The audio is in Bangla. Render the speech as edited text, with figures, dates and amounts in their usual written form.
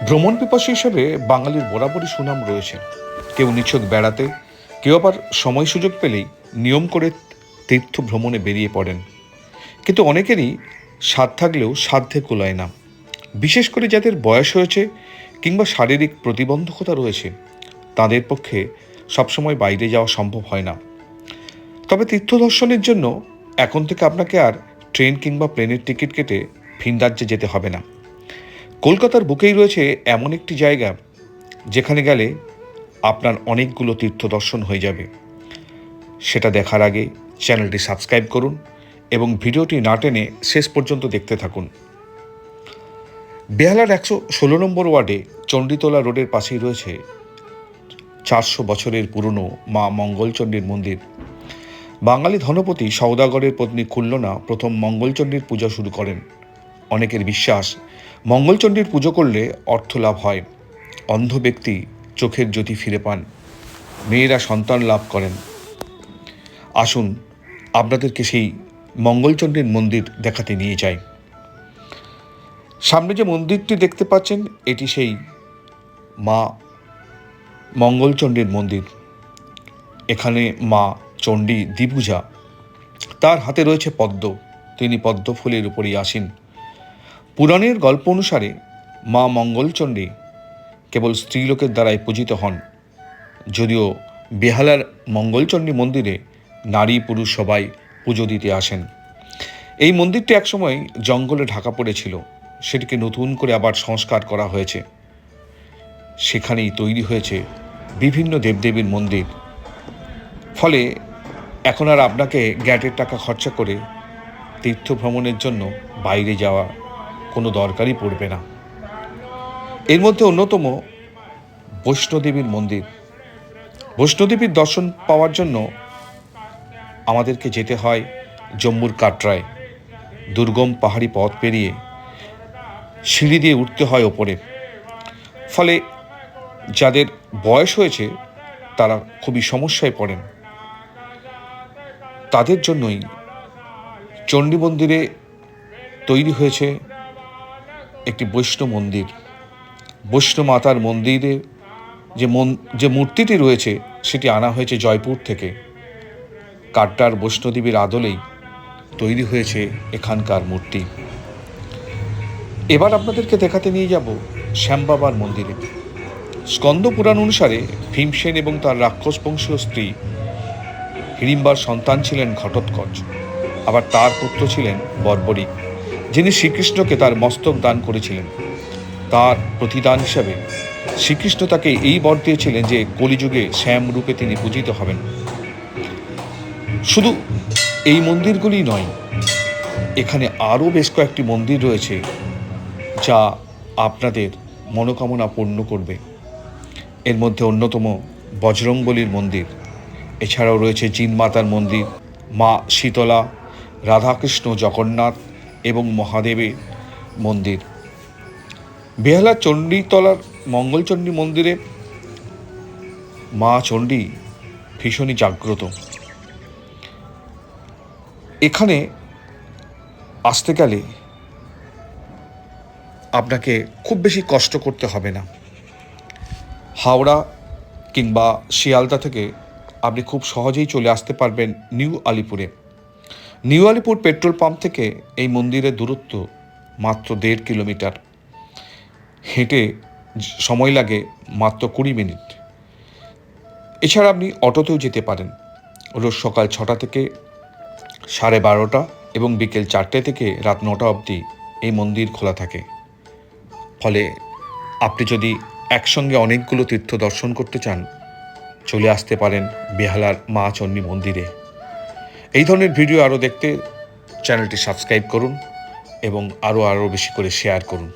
ভ্রমণ পিপাসী হিসেবে বাঙালির বরাবরই সুনাম রয়েছে। কেউ নিছক বেড়াতে, কেউ আবার সময় সুযোগ পেলেই নিয়ম করে তীর্থ ভ্রমণে বেরিয়ে পড়েন। কিন্তু অনেকেরই স্বাদ থাকলেও সাধ্যে কুলায় না। বিশেষ করে যাদের বয়স হয়েছে কিংবা শারীরিক প্রতিবন্ধকতা রয়েছে, তাদের পক্ষে সবসময় বাইরে যাওয়া সম্ভব হয় না। তবে তীর্থ দর্শনের জন্য এখন থেকে আপনাকে আর ট্রেন কিংবা প্লেনের টিকিট কেটে ভিন রাজ্যে যেতে হবে না। কলকাতার বুকেই রয়েছে এমন একটি জায়গা যেখানে গেলে আপনার অনেকগুলো তীর্থ দর্শন হয়ে যাবে। সেটা দেখার আগে চ্যানেলটি সাবস্ক্রাইব করুন এবং ভিডিওটি না টেনে শেষ পর্যন্ত দেখতে থাকুন। বেহালার 116 নম্বর ওয়ার্ডে চণ্ডীতলা রোডের পাশেই রয়েছে 400 বছরের পুরনো মা মঙ্গলচণ্ডীর মন্দির। বাঙালি ধনপতি সওদাগরের পত্নী কুল্লনা প্রথম মঙ্গলচণ্ডীর পূজা শুরু করেন। অনেকের বিশ্বাস, মঙ্গলচণ্ডীর পুজো করলে অর্থ লাভ হয়, অন্ধ ব্যক্তি চোখের জ্যোতি ফিরে পান, মেয়েরা সন্তান লাভ করেন। আসুন আপনাদেরকে সেই মঙ্গলচণ্ডীর মন্দির দেখাতে নিয়ে যাই। সামনে যে মন্দিরটি দেখতে পাচ্ছেন, এটি সেই মা মঙ্গলচণ্ডীর মন্দির। এখানে মা চণ্ডী দ্বিভুজা, তার হাতে রয়েছে পদ্ম, তিনি পদ্ম ফুলের উপরই আসীন। পুরাণের গল্প অনুসারে মা মঙ্গলচণ্ডী কেবল স্ত্রীলোকের দ্বারাই পূজিত হন, যদিও বেহালার মঙ্গলচণ্ডী মন্দিরে নারী পুরুষ সবাই পুজো দিতে আসেন। এই মন্দিরটি একসময় জঙ্গলে ঢাকা পড়েছিল, সেটিকে নতুন করে আবার সংস্কার করা হয়েছে। সেখানেই তৈরি হয়েছে বিভিন্ন দেবদেবীর মন্দির। ফলে এখন আর আপনাকে গ্যাটের টাকা খরচা করে তীর্থ ভ্রমণের জন্য বাইরে যাওয়া কোনো দরকারই পড়বে না। এর মধ্যে অন্যতম বৈষ্ণোদেবীর মন্দির। বৈষ্ণোদেবীর দর্শন পাওয়ার জন্য আমাদেরকে যেতে হয় জম্মুর কাটরায়। দুর্গম পাহাড়ি পথ পেরিয়ে সিঁড়ি দিয়ে উঠতে হয় ওপরে। ফলে যাদের বয়স হয়েছে তারা খুবই সমস্যায় পড়েন। তাদের জন্যই চণ্ডী মন্দিরে তৈরি হয়েছে একটি বৈষ্ণব মন্দির। বৈষ্ণব মাতার মন্দিরে যে মূর্তিটি রয়েছে সেটি আনা হয়েছে জয়পুর থেকে। কাটরার বৈষ্ণোদেবীর আদলেই তৈরি হয়েছে এখানকার মূর্তি। এবার আপনাদেরকে দেখাতে নিয়ে যাব শ্যামবাবার মন্দিরে। স্কন্দ পুরাণ অনুসারে ভীমসেন এবং তার রাক্ষস বংশীয় স্ত্রী হিড়িম্বার সন্তান ছিলেন ঘটোৎকচ, আবার তার পুত্র ছিলেন বর্বরিক, যিনি শ্রীকৃষ্ণকে তার মস্তক দান করেছিলেন। তার প্রতিদান হিসাবে শ্রীকৃষ্ণ তাকে এই বর দিয়েছিলেন যে কলিযুগে শ্যাম রূপে তিনি পূজিত হবেন। শুধু এই মন্দিরগুলি নয়, এখানে আরও বেশ কয়েকটি মন্দির রয়েছে যা আপনাদের মনোকামনা পূর্ণ করবে। এর মধ্যে অন্যতম বজরংবলীর মন্দির। এছাড়াও রয়েছে জিনমাতার মন্দির, মা শীতলা, রাধাকৃষ্ণ, জগন্নাথ এবং মহাদেবের মন্দির। বেহালার চণ্ডীতলার মঙ্গলচণ্ডী মন্দিরে মা চণ্ডী ভীষণই জাগ্রত। এখানে আসতে গেলে আপনাকে খুব বেশি কষ্ট করতে হবে না। হাওড়া কিংবা শিয়ালদা থেকে আপনি খুব সহজেই চলে আসতে পারবেন নিউ আলিপুরে। নিউ আলিপুর পেট্রোল পাম্প থেকে এই মন্দিরের দূরত্ব মাত্র 1.5 কিলোমিটার। হেঁটে সময় লাগে মাত্র 20 মিনিট। এছাড়া আপনি অটোতেও যেতে পারেন। রোজ সকাল 6টা থেকে 12:30 এবং বিকেল 4টে থেকে রাত 9টা অবধি এই মন্দির খোলা থাকে। ফলে আপনি যদি একসঙ্গে অনেকগুলো তীর্থ দর্শন করতে চান, চলে আসতে পারেন বেহালার মা চণ্ডী মন্দিরে। এই ধরনের ভিডিও আরও দেখতে চ্যানেলটি সাবস্ক্রাইব করুন এবং আরও বেশি করে শেয়ার করুন।